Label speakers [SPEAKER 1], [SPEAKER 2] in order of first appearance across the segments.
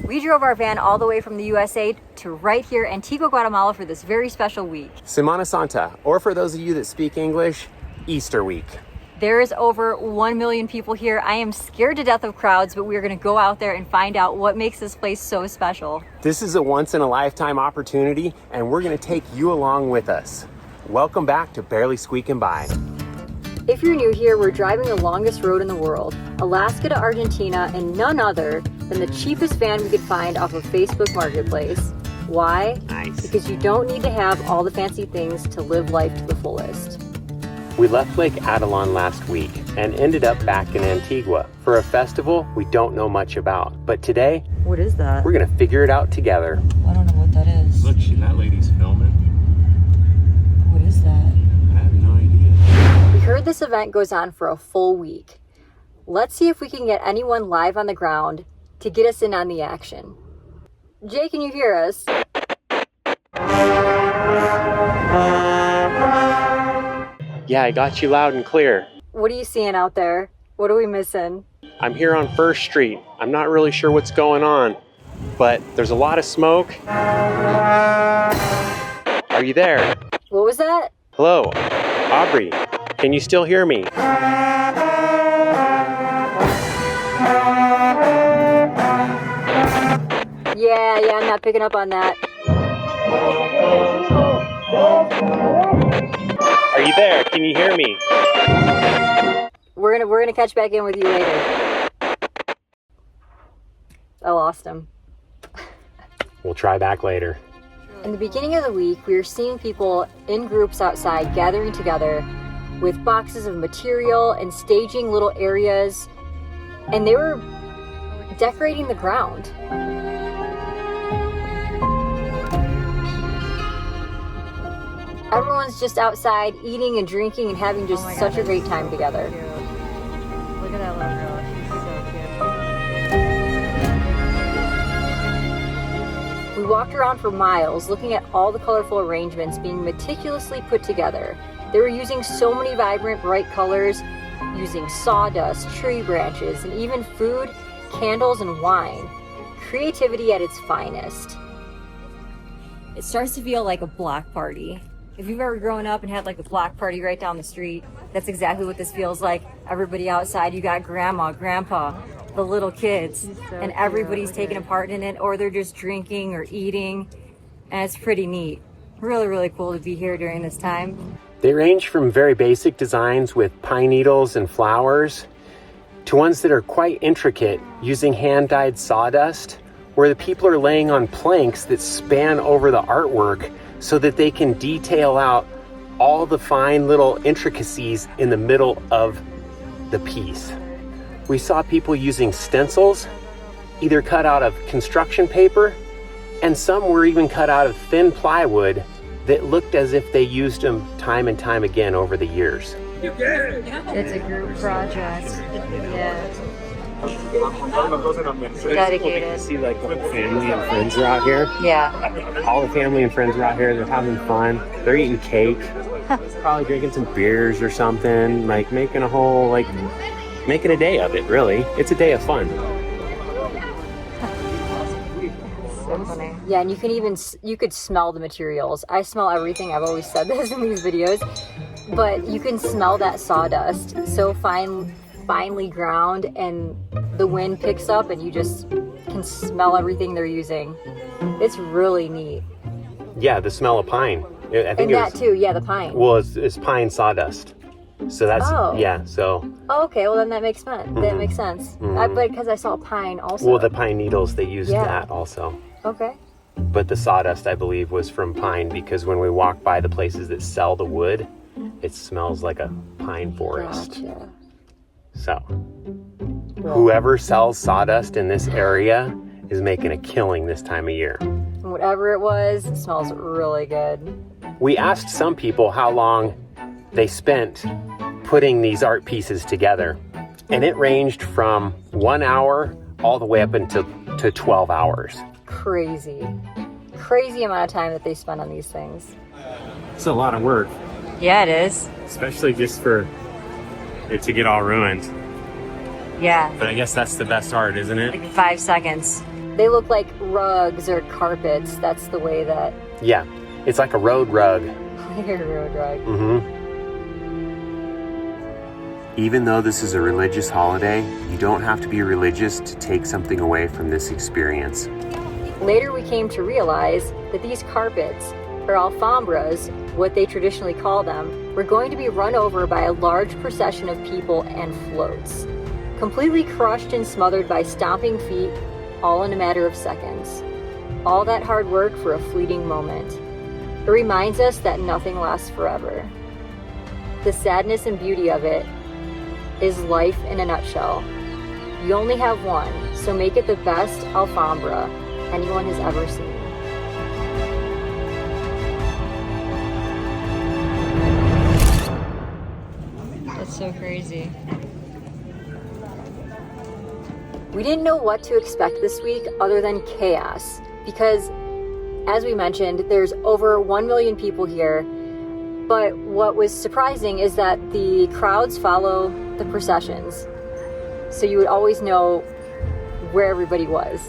[SPEAKER 1] We drove our van all the way from the USA to right here, Antigua, Guatemala for this very special week.
[SPEAKER 2] Semana Santa, or for those of you that speak English, Easter week.
[SPEAKER 1] There is over 1 million people here. I am scared to death of crowds, but we're gonna go out there and find out what makes this place so special.
[SPEAKER 2] This is a once-in-a-lifetime opportunity, and we're gonna take you along with us. Welcome back to Barely Squeakin By.
[SPEAKER 1] If you're new here, we're driving the longest road in the world, Alaska to Argentina, and none other than the cheapest van we could find off of Facebook Marketplace. Why?
[SPEAKER 2] Nice.
[SPEAKER 1] Because you don't need to have all the fancy things to live life to the fullest.
[SPEAKER 2] We left Lake Adelon last week and ended up back in Antigua for a festival we don't know much about. But today,
[SPEAKER 1] What is that?
[SPEAKER 2] we're gonna figure it out together.
[SPEAKER 1] I don't know what that is.
[SPEAKER 3] Look, that lady's filming.
[SPEAKER 1] What is that?
[SPEAKER 3] I have no idea.
[SPEAKER 1] We heard this event goes on for a full week. Let's see if we can get anyone live on the ground to get us in on the action. Jay, can you hear us?
[SPEAKER 2] Yeah, I got you loud and clear.
[SPEAKER 1] What are you seeing out there? What are we missing?
[SPEAKER 2] I'm here on First Street. I'm not really sure what's going on, but there's a lot of smoke. Are you there?
[SPEAKER 1] What was that?
[SPEAKER 2] Hello, Aubrey, can you still hear me?
[SPEAKER 1] Yeah, I'm not picking up on that.
[SPEAKER 2] Are you there? Can you hear me?
[SPEAKER 1] We're gonna catch back in with you later. I lost him.
[SPEAKER 2] We'll try back later.
[SPEAKER 1] In the beginning of the week, we were seeing people in groups outside gathering together with boxes of material and staging little areas, and they were decorating the ground. Everyone's just outside eating and drinking and having just such a great time together.
[SPEAKER 4] Look at that little girl. She's so cute.
[SPEAKER 1] We walked around for miles looking at all the colorful arrangements being meticulously put together. They were using so many vibrant, bright colors, using sawdust, tree branches, and even food, candles, and wine. Creativity at its finest. It starts to feel like a block party. If you've ever grown up and had like a block party right down the street, that's exactly what this feels like. Everybody outside, you got grandma, grandpa, the little kids,
[SPEAKER 4] So
[SPEAKER 1] and everybody's taking a part in it, or they're just drinking or eating, and it's pretty neat. Really, really cool to be here during this time.
[SPEAKER 2] They range from very basic designs with pine needles and flowers to ones that are quite intricate using hand-dyed sawdust, where the people are laying on planks that span over the artwork so that they can detail out all the fine little intricacies in the middle of the piece. We saw people using stencils, either cut out of construction paper, and some were even cut out of thin plywood that looked as if they used them time and time again over the years.
[SPEAKER 4] It's a group project. Yeah.
[SPEAKER 1] Dedicated.
[SPEAKER 2] See, like, the whole family and friends are out here.
[SPEAKER 1] Yeah.
[SPEAKER 2] All the family and friends are out here. They're having fun. They're eating cake. Probably drinking some beers or something. Like, making a whole, like, making a day of it, really. It's a day of fun.
[SPEAKER 1] So funny. Yeah, and you could smell the materials. I smell everything. I've always said this in these videos. But you can smell that sawdust so finely ground, and the wind picks up and you just can smell everything they're using. It's really neat.
[SPEAKER 2] Yeah, the smell of pine. I think
[SPEAKER 1] And that too, yeah, the pine.
[SPEAKER 2] Well, it's pine sawdust. So that's,
[SPEAKER 1] Oh.
[SPEAKER 2] yeah, so.
[SPEAKER 1] Oh, okay, well then that makes sense. That makes sense. But because I saw pine also.
[SPEAKER 2] Well, the pine needles, they used
[SPEAKER 1] Yeah.
[SPEAKER 2] that also.
[SPEAKER 1] Okay.
[SPEAKER 2] But the sawdust, I believe, was from pine, because when we walk by the places that sell the wood, it smells like a pine forest.
[SPEAKER 1] Gotcha.
[SPEAKER 2] So, whoever sells sawdust in this area is making a killing this time of year.
[SPEAKER 1] Whatever it was, it smells really good.
[SPEAKER 2] We asked some people how long they spent putting these art pieces together, and it ranged from 1 hour all the way up into 12 hours.
[SPEAKER 1] Crazy amount of time that they spend on these things.
[SPEAKER 2] It's a lot of work,
[SPEAKER 1] Yeah, it is.
[SPEAKER 2] especially just for it to get all ruined.
[SPEAKER 1] Yeah,
[SPEAKER 2] But I guess that's the best art, isn't it?
[SPEAKER 1] like 5 seconds. They look like rugs or carpets. That's the way that...
[SPEAKER 2] Yeah, it's like a road rug.
[SPEAKER 1] Like a road rug.
[SPEAKER 2] Even though this is a religious holiday, you don't have to be religious to take something away from this experience.
[SPEAKER 1] Later we came to realize that these carpets, or alfombras, what they traditionally call them, were going to be run over by a large procession of people and floats, completely crushed and smothered by stomping feet, all in a matter of seconds. All that hard work for a fleeting moment. It reminds us that nothing lasts forever. The sadness and beauty of it is life in a nutshell. You only have one, so make it the best Alfombra anyone has ever seen.
[SPEAKER 4] That's so crazy.
[SPEAKER 1] We didn't know what to expect this week other than chaos, because as we mentioned, there's over 1 million people here. But what was surprising is that the crowds follow the processions. So you would always know where everybody was.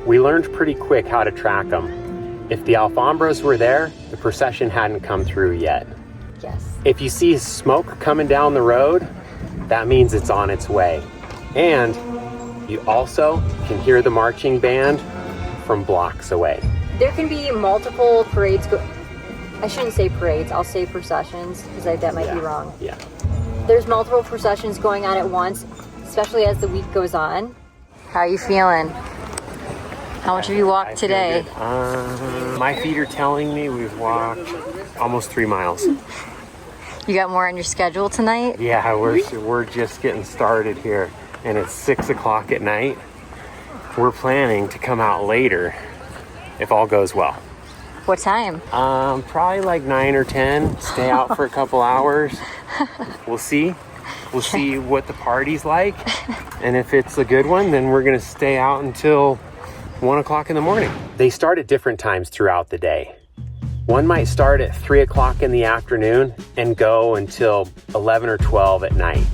[SPEAKER 2] We learned pretty quick how to track them. If the Alfombras were there, the procession hadn't come through yet.
[SPEAKER 1] Yes.
[SPEAKER 2] If you see smoke coming down the road, that means it's on its way. And you also can hear the marching band from blocks away.
[SPEAKER 1] There can be multiple parades I shouldn't say parades, I'll say processions, because that might be wrong.
[SPEAKER 2] Yeah.
[SPEAKER 1] There's multiple processions going on at once, especially as the week goes on.
[SPEAKER 4] How are you feeling? How much have you walked today?
[SPEAKER 2] My feet are telling me we've walked almost 3 miles.
[SPEAKER 4] You got more on your schedule tonight?
[SPEAKER 2] Yeah, we're just getting started here, and it's 6 o'clock at night. We're planning to come out later if all goes well.
[SPEAKER 4] What time?
[SPEAKER 2] Probably like 9 or 10. Stay out for a couple hours. We'll see. We'll see what the party's like. And if it's a good one, then we're going to stay out until 1 o'clock in the morning. They start at different times throughout the day. One might start at 3 o'clock in the afternoon and go until 11 or 12 at night.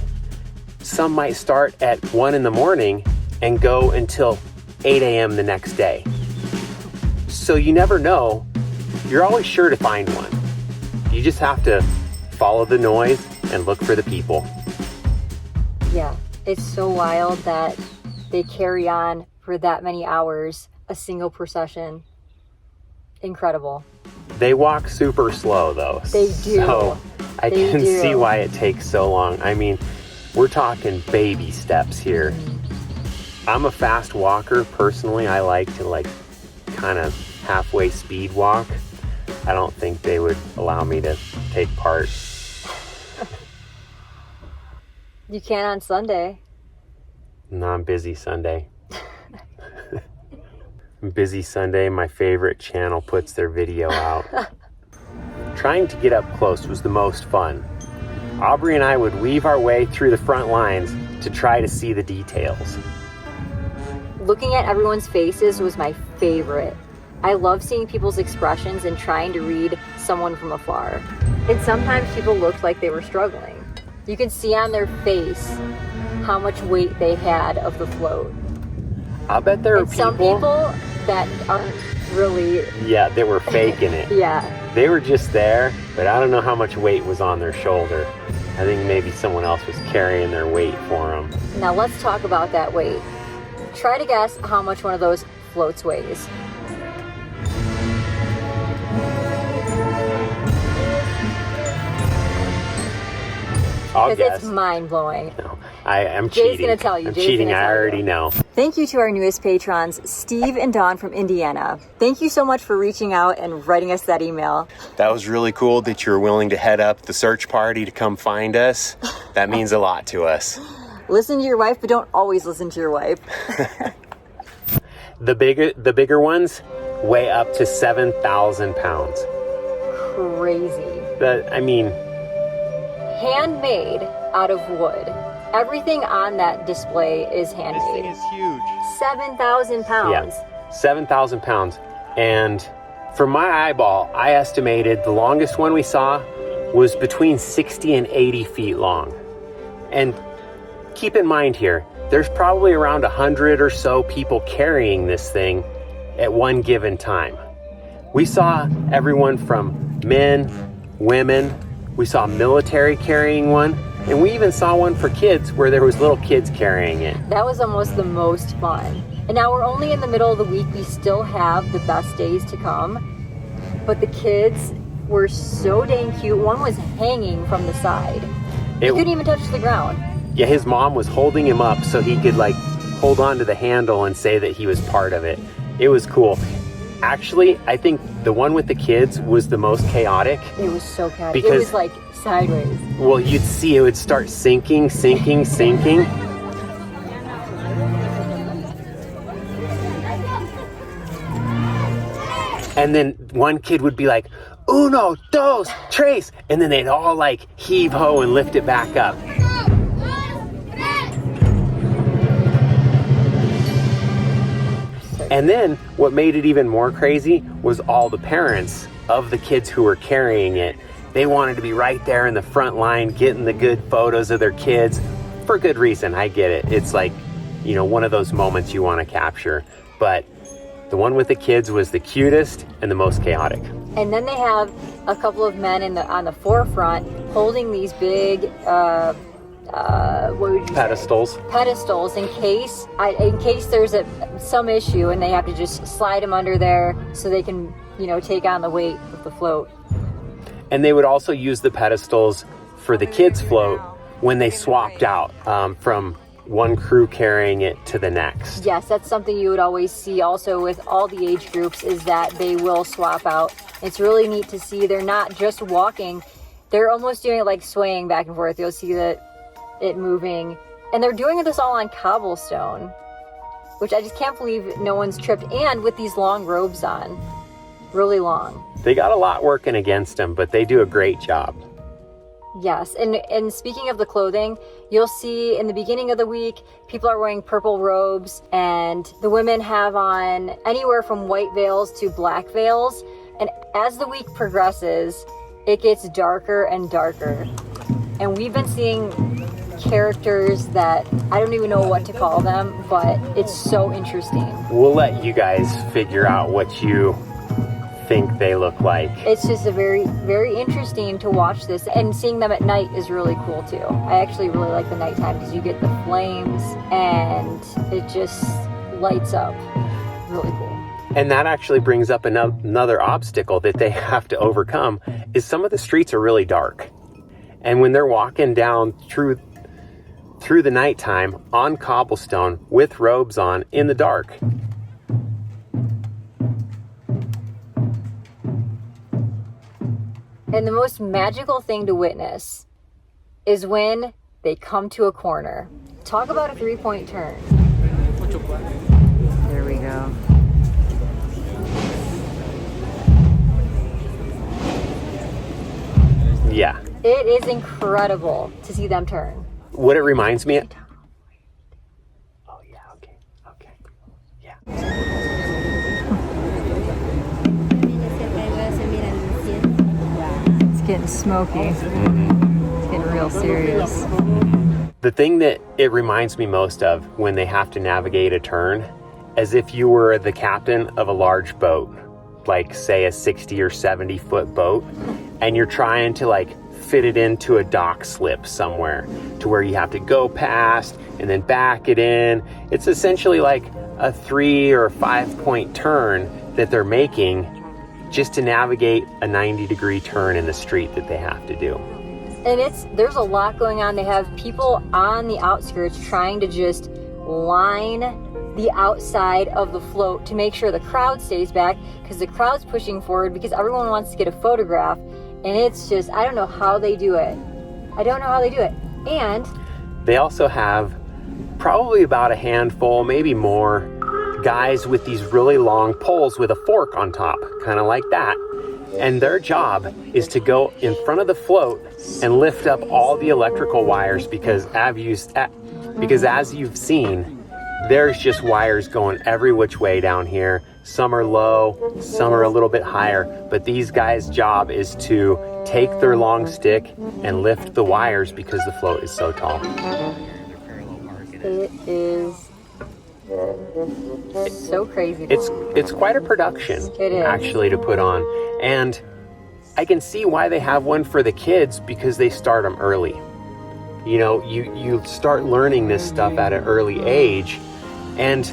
[SPEAKER 2] Some might start at 1 in the morning and go until 8 a.m. the next day. So you never know. You're always sure to find one. You just have to follow the noise and look for the people.
[SPEAKER 1] Yeah, it's so wild that they carry on for that many hours, a single procession. Incredible.
[SPEAKER 2] They walk super slow though.
[SPEAKER 1] They do.
[SPEAKER 2] So I can see why it takes so long. I mean, we're talking baby steps here. I'm a fast walker personally. I like to kind of halfway speed walk. I don't think they would allow me to take part.
[SPEAKER 1] You can on Sunday.
[SPEAKER 2] No, I'm busy Sunday. Busy Sunday, my favorite channel puts their video out. Trying to get up close was the most fun. AuBrey and I would weave our way through the front lines to try to see the details.
[SPEAKER 1] Looking at everyone's faces was my favorite. I love seeing people's expressions and trying to read someone from afar. And sometimes people looked like they were struggling. You could see on their face how much weight they had of the float.
[SPEAKER 2] I'll bet there are
[SPEAKER 1] some people that aren't really...
[SPEAKER 2] Yeah, they were faking it.
[SPEAKER 1] Yeah.
[SPEAKER 2] They were just there, but I don't know how much weight was on their shoulder. I think maybe someone else was carrying their weight for them.
[SPEAKER 1] Now let's talk about that weight. Try to guess how much one of those floats weighs.
[SPEAKER 2] I'll guess.
[SPEAKER 1] It's mind-blowing.
[SPEAKER 2] No, I'm
[SPEAKER 1] Jay's
[SPEAKER 2] cheating.
[SPEAKER 1] gonna tell you.
[SPEAKER 2] I'm
[SPEAKER 1] Jay's
[SPEAKER 2] cheating.
[SPEAKER 1] gonna
[SPEAKER 2] I
[SPEAKER 1] tell
[SPEAKER 2] already
[SPEAKER 1] you.
[SPEAKER 2] know.
[SPEAKER 1] Thank you to our newest patrons, Steve and Dawn from Indiana. Thank you so much for reaching out and writing us that email.
[SPEAKER 2] That was really cool that you're willing to head up the search party to come find us. That means a lot to us.
[SPEAKER 1] Listen to your wife, but don't always listen to your wife.
[SPEAKER 2] The bigger ones weigh up to 7,000 pounds.
[SPEAKER 1] Crazy. Handmade out of wood. Everything on that display is handmade.
[SPEAKER 2] This thing is huge.
[SPEAKER 1] 7,000 pounds.
[SPEAKER 2] Yeah, 7,000 pounds. And from my eyeball, I estimated the longest one we saw was between 60 and 80 feet long. And keep in mind here, there's probably around 100 or so people carrying this thing at one given time. We saw everyone from men, women, we saw military carrying one, and we even saw one for kids where there was little kids carrying it.
[SPEAKER 1] That was almost the most fun. And now we're only in the middle of the week. We still have the best days to come. But the kids were so dang cute. One was hanging from the side. He couldn't even touch the ground.
[SPEAKER 2] Yeah, his mom was holding him up so he could like hold on to the handle and say that he was part of it. It was cool. Actually, I think the one with the kids was the most chaotic.
[SPEAKER 1] It was so chaotic.
[SPEAKER 2] Because,
[SPEAKER 1] it was like sideways.
[SPEAKER 2] Well, you'd see it would start sinking. And then one kid would be like, uno, dos, tres. And then they'd all like heave ho and lift it back up. And then what made it even more crazy was all the parents of the kids who were carrying it. They wanted to be right there in the front line, getting the good photos of their kids for good reason. I get it. It's like, you know, one of those moments you want to capture. But the one with the kids was the cutest and the most chaotic.
[SPEAKER 1] And then they have a couple of men on the forefront holding these big what would you
[SPEAKER 2] pedestals.
[SPEAKER 1] Say? Pedestals in case there's some issue and they have to just slide them under there so they can, you know, take on the weight of the float.
[SPEAKER 2] And they would also use the pedestals for the kids' float when they swapped out from one crew carrying it to the next.
[SPEAKER 1] Yes, that's something you would always see also with all the age groups, is that they will swap out. It's really neat to see. They're not just walking, they're almost doing it like swaying back and forth. You'll see it moving. And they're doing this all on cobblestone, which I just can't believe no one's tripped. And with these long robes on, really long.
[SPEAKER 2] They got a lot working against them, but they do a great job.
[SPEAKER 1] Yes, and speaking of the clothing, you'll see in the beginning of the week, people are wearing purple robes, and the women have on anywhere from white veils to black veils. And as the week progresses, it gets darker and darker. And we've been seeing characters that I don't even know what to call them, but it's so interesting.
[SPEAKER 2] We'll let you guys figure out what you think they look like.
[SPEAKER 1] It's just a very, very interesting to watch this, and seeing them at night is really cool too. I actually really like the nighttime because you get the flames and it just lights up. Really cool.
[SPEAKER 2] And that actually brings up another obstacle that they have to overcome, is some of the streets are really dark. And when they're walking down through the nighttime on cobblestone with robes on in the dark,
[SPEAKER 1] and the most magical thing to witness is when they come to a corner. Talk about a 3-point turn.
[SPEAKER 4] There we go.
[SPEAKER 2] yeah.
[SPEAKER 1] It is incredible to see them turn.
[SPEAKER 2] What it reminds me of... Oh, yeah, okay. Yeah.
[SPEAKER 1] It's getting smoky. It's getting real serious.
[SPEAKER 2] The thing that it reminds me most of when they have to navigate a turn, as if you were the captain of a large boat, like say a 60 or 70 foot boat, and you're trying to like fit it into a dock slip somewhere to where you have to go past and then back it in. It's essentially like a 3 or 5 point turn that they're making just to navigate a 90-degree turn in the street that they have to do.
[SPEAKER 1] And there's a lot going on. They have people on the outskirts trying to just line the outside of the float to make sure the crowd stays back, because the crowd's pushing forward because everyone wants to get a photograph. And it's just, I don't know how they do it. And
[SPEAKER 2] they also have probably about a handful, maybe more, guys with these really long poles with a fork on top, kind of like that. And their job is to go in front of the float and lift up all the electrical wires, because as you've seen, there's just wires going every which way down here. Some are low, some are a little bit higher, but these guys' job is to take their long stick and lift the wires because the float is so tall.
[SPEAKER 1] It is so crazy.
[SPEAKER 2] It's quite a production,
[SPEAKER 1] It is.
[SPEAKER 2] actually, to put on. And I can see why they have one for the kids, because they start them early. You know, you start learning this stuff at an early age, and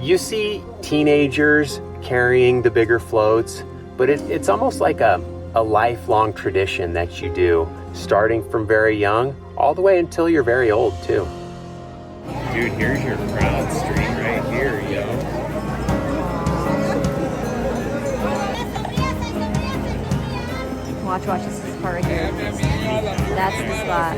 [SPEAKER 2] you see teenagers carrying the bigger floats, but it's almost like a lifelong tradition that you do, starting from very young all the way until you're very old too.
[SPEAKER 3] Dude, here's your crowd street right here, yo.
[SPEAKER 4] Watch, this is part right here. That's the spot.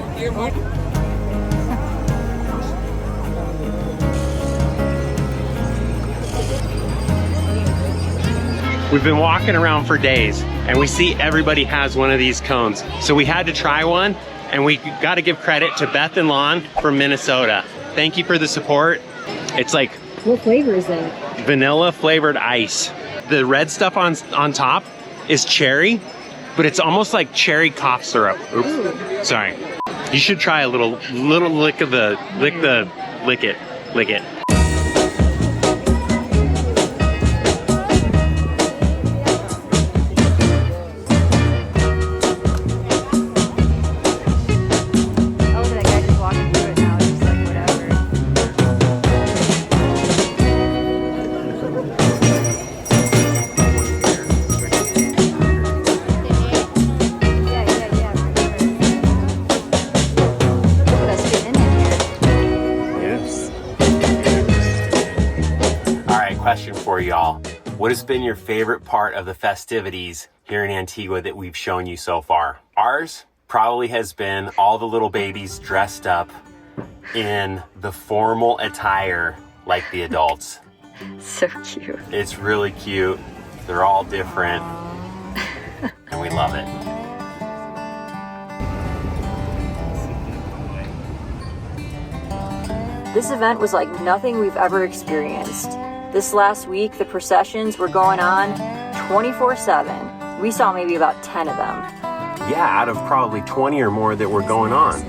[SPEAKER 2] We've been walking around for days and we see everybody has one of these cones. So we had to try one, and we got to give credit to Beth and Lon from Minnesota. Thank you for the support. It's like
[SPEAKER 1] What flavor is that?
[SPEAKER 2] vanilla flavored ice. The red stuff on top is cherry, but it's almost like cherry cough syrup. Oops,
[SPEAKER 1] Ooh.
[SPEAKER 2] sorry. You should try a little lick of the, lick it.
[SPEAKER 4] Oh, that guy just walking through it now. It's just like whatever. Yeah, for sure. Look at us getting in here.
[SPEAKER 3] Yes.
[SPEAKER 2] All right, question for y'all. What has been your favorite part of the festivities here in Antigua that we've shown you so far? Ours probably has been all the little babies dressed up in the formal attire like the adults.
[SPEAKER 4] So cute.
[SPEAKER 2] It's really cute. They're all different, and we love it.
[SPEAKER 1] This event was like nothing we've ever experienced. This last week, the processions were going on 24/7. We saw maybe about 10 of them.
[SPEAKER 2] Yeah, out of probably 20 or more that were going on.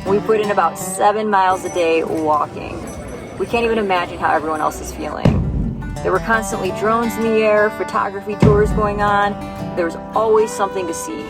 [SPEAKER 1] We put in about 7 miles a day walking. We can't even imagine how everyone else is feeling. There were constantly drones in the air, photography tours going on. There was always something to see.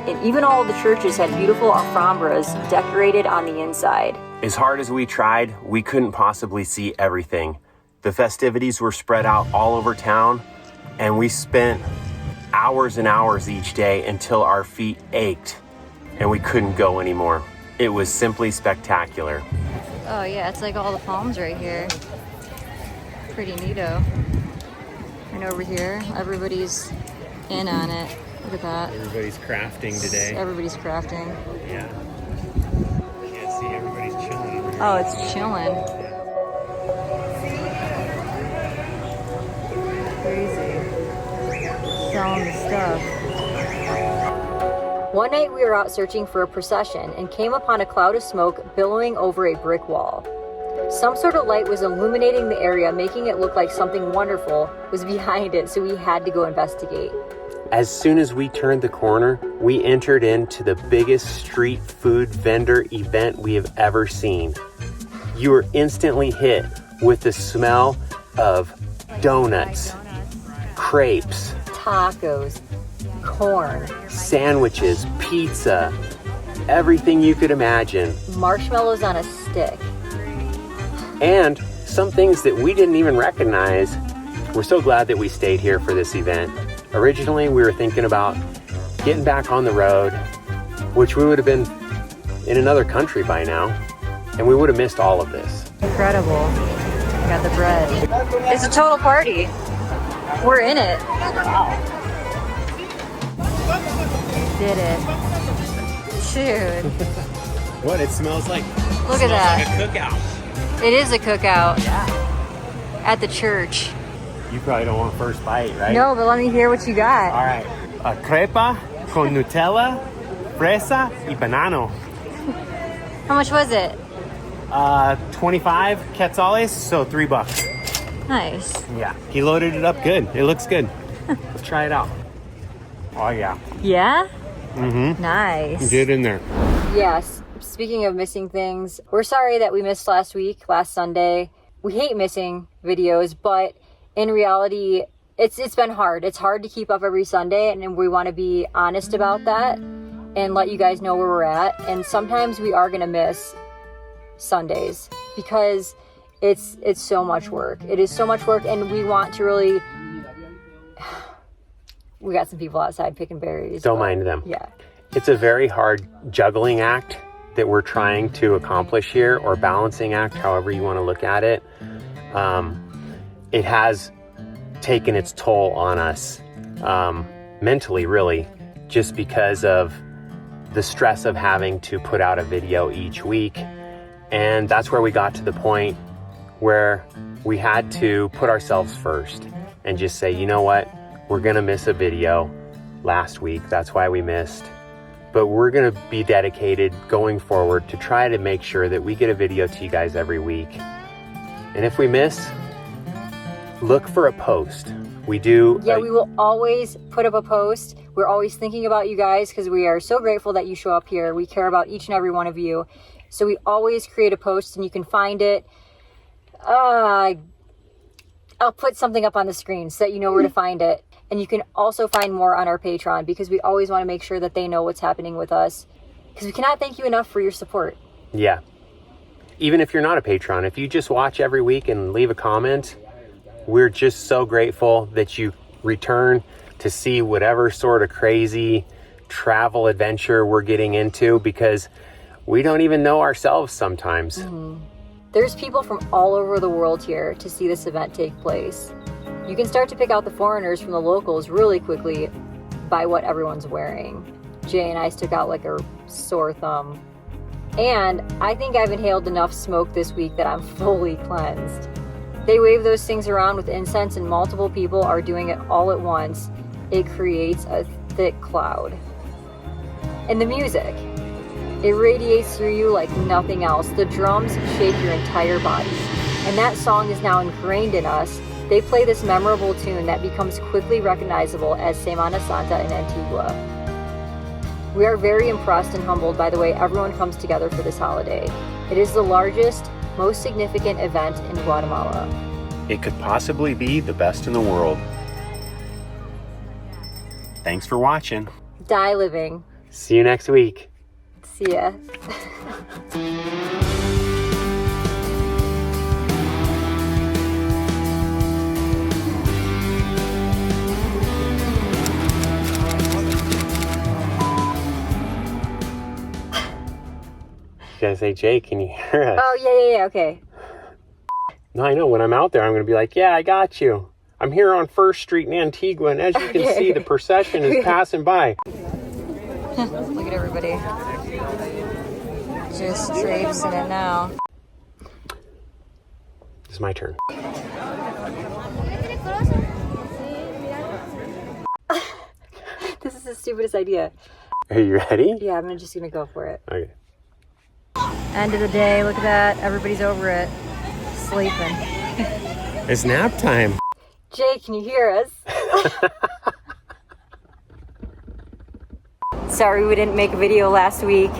[SPEAKER 1] And even all the churches had beautiful alfombras decorated on the inside.
[SPEAKER 2] As hard as we tried, we couldn't possibly see everything. The festivities were spread out all over town, and we spent hours and hours each day until our feet ached and we couldn't go anymore. It was simply spectacular.
[SPEAKER 4] Oh yeah, it's like all the palms right here. Pretty neato. And over here, everybody's in on it. Look at that.
[SPEAKER 3] Everybody's crafting today.
[SPEAKER 4] Everybody's crafting.
[SPEAKER 3] Yeah. You can't see, everybody's chilling over here.
[SPEAKER 4] Oh, it's chilling. Crazy. Selling the stuff.
[SPEAKER 1] One night we were out searching for a procession and came upon a cloud of smoke billowing over a brick wall. Some sort of light was illuminating the area, making it look like something wonderful was behind it, so we had to go investigate.
[SPEAKER 2] As soon as we turned the corner, we entered into the biggest street food vendor event we have ever seen. You were instantly hit with the smell of donuts, crepes,
[SPEAKER 1] Tacos, corn,
[SPEAKER 2] sandwiches, pizza, everything you could imagine.
[SPEAKER 1] marshmallows on a stick.
[SPEAKER 2] And some things that we didn't even recognize. We're so glad that we stayed here for this event. Originally, we were thinking about getting back on the road, which we would have been in another country by now, and we would have missed all of this.
[SPEAKER 4] Incredible. Got the bread. It's a total party. We're in it. Did it. Dude.
[SPEAKER 3] What? It smells like.
[SPEAKER 4] Look at that.
[SPEAKER 3] Like a cookout.
[SPEAKER 4] It is a cookout. at the church.
[SPEAKER 2] You probably don't want first bite, right?
[SPEAKER 4] No, but let me hear what you got.
[SPEAKER 2] All right. A crepa con Nutella, fresa y banano.
[SPEAKER 4] How much was it?
[SPEAKER 2] 25 quetzales, so $3.
[SPEAKER 4] Nice.
[SPEAKER 2] Yeah, he loaded it up good. It looks good. Let's try it out. Oh yeah.
[SPEAKER 4] Yeah?
[SPEAKER 2] Mm-hmm.
[SPEAKER 4] Nice.
[SPEAKER 2] Get in there.
[SPEAKER 1] Yes. Speaking of missing things, we're sorry that we missed last Sunday. We hate missing videos, but in reality, it's been hard. It's hard to keep up every Sunday, and we want to be honest about that and let you guys know where we're at. And sometimes we are going to miss Sundays because it's so much work. It is so much work, and we want to really... We got some people outside picking berries.
[SPEAKER 2] Don't mind them.
[SPEAKER 1] Yeah.
[SPEAKER 2] It's a very hard juggling act that we're trying to accomplish here, or balancing act, however you want to look at it. It has taken its toll on us mentally, really, just because of the stress of having to put out a video each week. And that's where we got to the point where we had to put ourselves first and just say, you know what, we're gonna miss a video last week. That's why we missed. But we're gonna be dedicated going forward to try to make sure that we get a video to you guys every week. And if we miss, look for a post. We do.
[SPEAKER 1] Yeah, we will always put up a post. We're always thinking about you guys because we are so grateful that you show up here. We care about each and every one of you. So we always create a post, and you can find it. I'll put something up on the screen so that you know where to find it. And you can also find more on our Patreon, because we always want to make sure that they know what's happening with us, because we cannot thank you enough for your support.
[SPEAKER 2] Yeah. Even if you're not a patron, if you just watch every week and leave a comment, we're just so grateful that you return to see whatever sort of crazy travel adventure we're getting into, because we don't even know ourselves sometimes.
[SPEAKER 1] Mm-hmm. There's people from all over the world here to see this event take place. You can start to pick out the foreigners from the locals really quickly by what everyone's wearing. Jay and I stuck out like a sore thumb. And I think I've inhaled enough smoke this week that I'm fully cleansed. They wave those things around with incense, and multiple people are doing it all at once. It creates a thick cloud. And the music, it radiates through you like nothing else. The drums shake your entire body. And that song is now ingrained in us. They play this memorable tune that becomes quickly recognizable as Semana Santa in Antigua. We are very impressed and humbled by the way everyone comes together for this holiday. It is the largest, most significant event in Guatemala.
[SPEAKER 2] It could possibly be the best in the world. Thanks for watching.
[SPEAKER 1] Die living.
[SPEAKER 2] See you next week.
[SPEAKER 1] See ya.
[SPEAKER 2] You gotta say, Jay, can you hear us?
[SPEAKER 1] Oh, yeah, okay.
[SPEAKER 2] No, I know. When I'm out there, I'm gonna be like, yeah, I got you. I'm here on 1st Street in Antigua, and as you can see, the procession is passing by.
[SPEAKER 4] Look at everybody. Just traipsing it now.
[SPEAKER 2] It's my turn.
[SPEAKER 1] This is the stupidest idea.
[SPEAKER 2] Are you ready?
[SPEAKER 1] Yeah, I'm just gonna go for it.
[SPEAKER 2] Okay.
[SPEAKER 4] End of the day, look at that. Everybody's over it. Sleeping.
[SPEAKER 2] It's nap time.
[SPEAKER 1] Jay, can you hear us? Sorry we didn't make a video last week,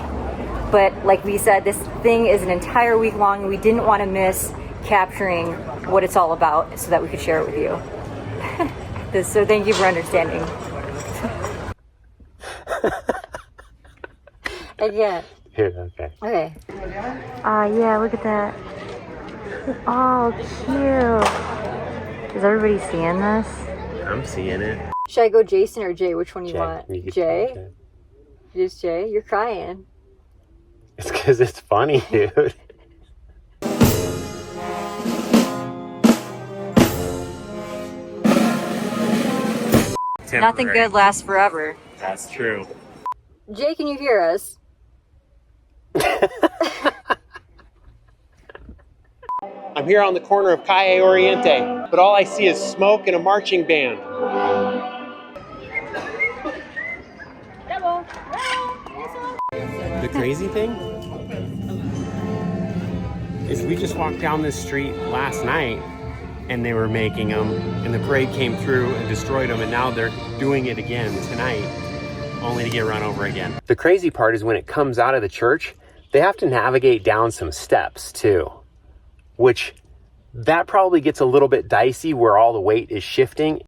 [SPEAKER 1] but like we said, this thing is an entire week long, and we didn't want to miss capturing what it's all about so that we could share it with you. So thank you for understanding. Again.
[SPEAKER 2] Here, okay.
[SPEAKER 1] Okay.
[SPEAKER 4] Yeah, look at that. Oh, cute. Is everybody seeing this?
[SPEAKER 2] I'm seeing it.
[SPEAKER 1] Should I go Jason or Jay? Which one you
[SPEAKER 2] Jay.
[SPEAKER 1] want?
[SPEAKER 2] You can-
[SPEAKER 1] Jay? Just Jay? You're crying.
[SPEAKER 2] It's because it's funny, dude.
[SPEAKER 4] Nothing good lasts forever.
[SPEAKER 3] That's true.
[SPEAKER 1] Jay, can you hear us?
[SPEAKER 2] I'm here on the corner of Calle Oriente, but all I see is smoke and a marching band. The crazy thing is we just walked down this street last night and they were making them, and the parade came through and destroyed them, and now they're doing it again tonight, only to get run over again. The crazy part is when it comes out of the church, they have to navigate down some steps too, which that probably gets a little bit dicey where all the weight is shifting.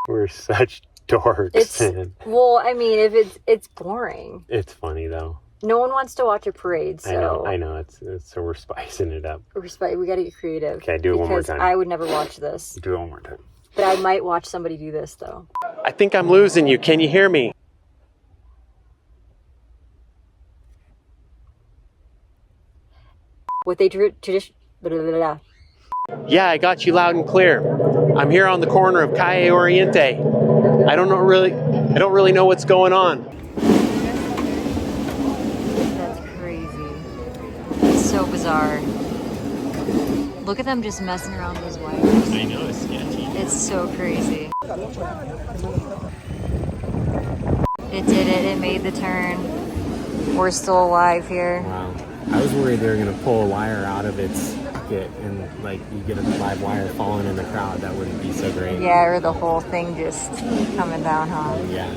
[SPEAKER 2] We're such dorks, man.
[SPEAKER 1] Well, I mean, if it's boring.
[SPEAKER 2] It's funny though.
[SPEAKER 1] No one wants to watch a parade, so
[SPEAKER 2] I know. It's so we're spicing it up.
[SPEAKER 1] we got to get creative.
[SPEAKER 2] Okay, do it one more time.
[SPEAKER 1] I would never watch this.
[SPEAKER 2] Do it one more time.
[SPEAKER 1] But I might watch somebody do this though.
[SPEAKER 2] I think I'm losing you. Can you hear me?
[SPEAKER 1] What they tradition.
[SPEAKER 2] Yeah, I got you loud and clear. I'm here on the corner of Calle Oriente. I don't really know what's going on.
[SPEAKER 4] That's crazy. It's so bizarre. Look at them just messing around those wires.
[SPEAKER 2] I know, it's sketchy.
[SPEAKER 4] It's so crazy. It did it. It made the turn. We're still alive here.
[SPEAKER 2] Wow. I was worried they were going to pull a wire out of its socket and like you get a live wire falling in the crowd. That wouldn't be so great.
[SPEAKER 4] Yeah, or the whole thing just coming down, huh?
[SPEAKER 2] Yeah.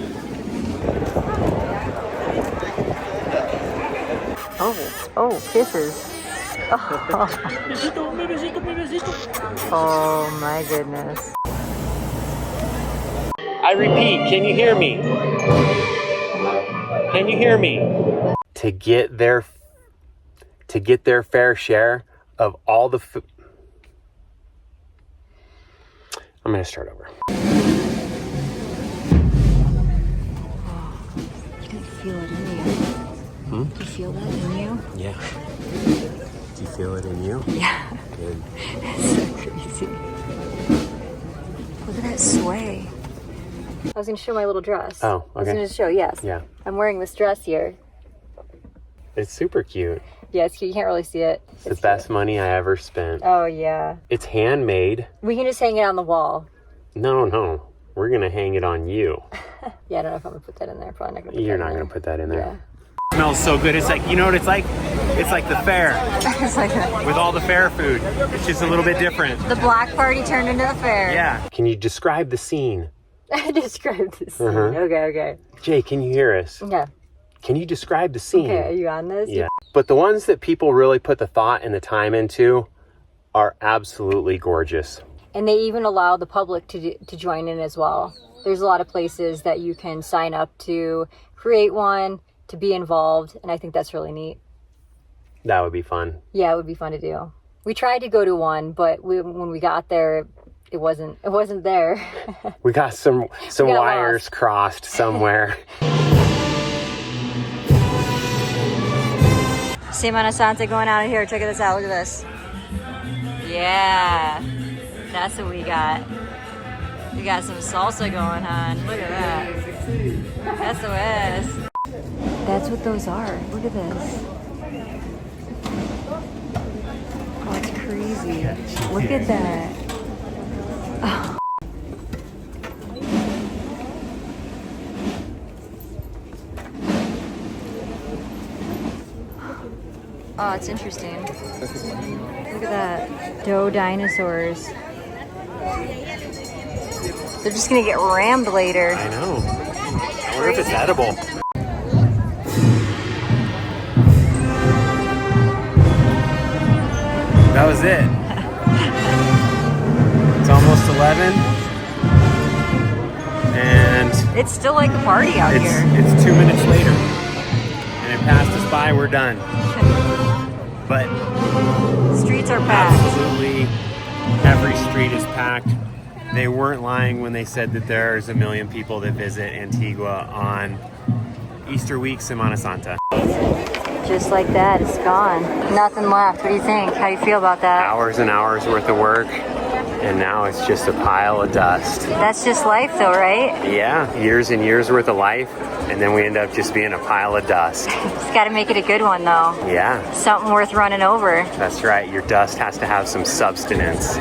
[SPEAKER 1] Oh, kisses. Oh my goodness.
[SPEAKER 2] I repeat, can you hear me? Can you hear me? To get their fair share of all the food. I'm going to start over.
[SPEAKER 4] You can feel it in you.
[SPEAKER 2] Hmm?
[SPEAKER 4] Do you feel that in you?
[SPEAKER 2] Yeah. Do you feel it in you?
[SPEAKER 4] Yeah.
[SPEAKER 2] Good.
[SPEAKER 4] It's so crazy. Look at that sway.
[SPEAKER 1] I was going to show my little dress.
[SPEAKER 2] Oh, okay.
[SPEAKER 1] I was going to show, yes.
[SPEAKER 2] Yeah.
[SPEAKER 1] I'm wearing this dress here.
[SPEAKER 2] It's super cute.
[SPEAKER 1] Yeah, it's cute. You can't really see it.
[SPEAKER 2] It's the best money I ever spent.
[SPEAKER 1] Oh, yeah.
[SPEAKER 2] It's handmade.
[SPEAKER 1] We can just hang it on the wall.
[SPEAKER 2] No. We're going to hang it on you.
[SPEAKER 1] Yeah, I don't know if I'm going to put that in there. Probably not going to put
[SPEAKER 2] You're
[SPEAKER 1] that
[SPEAKER 2] not
[SPEAKER 1] in
[SPEAKER 2] going to put that in there.
[SPEAKER 1] Yeah.
[SPEAKER 2] It smells so good. It's like, you know what it's like? It's like the fair
[SPEAKER 4] It's like
[SPEAKER 2] with all the fair food. It's just a little bit different.
[SPEAKER 4] the black party turned into the fair.
[SPEAKER 2] Yeah. Can you describe the scene?
[SPEAKER 1] I described this scene.
[SPEAKER 2] Uh-huh.
[SPEAKER 1] Okay.
[SPEAKER 2] Jay, can you hear us?
[SPEAKER 1] Yeah.
[SPEAKER 2] Can you describe the scene?
[SPEAKER 1] Okay, are you on this?
[SPEAKER 2] Yeah. But the ones that people really put the thought and the time into are absolutely gorgeous.
[SPEAKER 1] And they even allow the public to join in as well. There's a lot of places that you can sign up to create one, to be involved, and I think that's really neat.
[SPEAKER 2] That would be fun.
[SPEAKER 1] Yeah, it would be fun to do. We tried to go to one, but when we got there, it wasn't there.
[SPEAKER 2] We got some
[SPEAKER 1] got
[SPEAKER 2] wires
[SPEAKER 1] lost.
[SPEAKER 2] crossed somewhere.
[SPEAKER 4] Semana Santa going on in here. Check this out. Look at this. Yeah. That's what we got. We got some salsa going on. Look at that. SOS. That's what those are. Look at this. Oh, it's crazy. Look at that. Oh. Oh, it's interesting. Look at that. Dough dinosaurs. They're just gonna get rammed later.
[SPEAKER 2] I know. I wonder if it's edible. That was it. It's almost 11. And
[SPEAKER 4] It's still like a party out here.
[SPEAKER 2] it's 2 minutes later. And it passed us by, we're done. But
[SPEAKER 4] Streets are packed.
[SPEAKER 2] absolutely every street is packed. They weren't lying when they said that there's 1 million people that visit Antigua on Easter week, Semana Santa.
[SPEAKER 4] Just like that, it's gone. Nothing left. What do you think? How do you feel about that?
[SPEAKER 2] Hours and hours worth of work. And now it's just a pile of dust.
[SPEAKER 4] That's just life though, right?
[SPEAKER 2] Yeah, years and years worth of life, and then we end up just being a pile of dust.
[SPEAKER 4] Just gotta make it a good one though.
[SPEAKER 2] Yeah,
[SPEAKER 4] Something worth running over.
[SPEAKER 2] that's right. Your dust has to have some substance.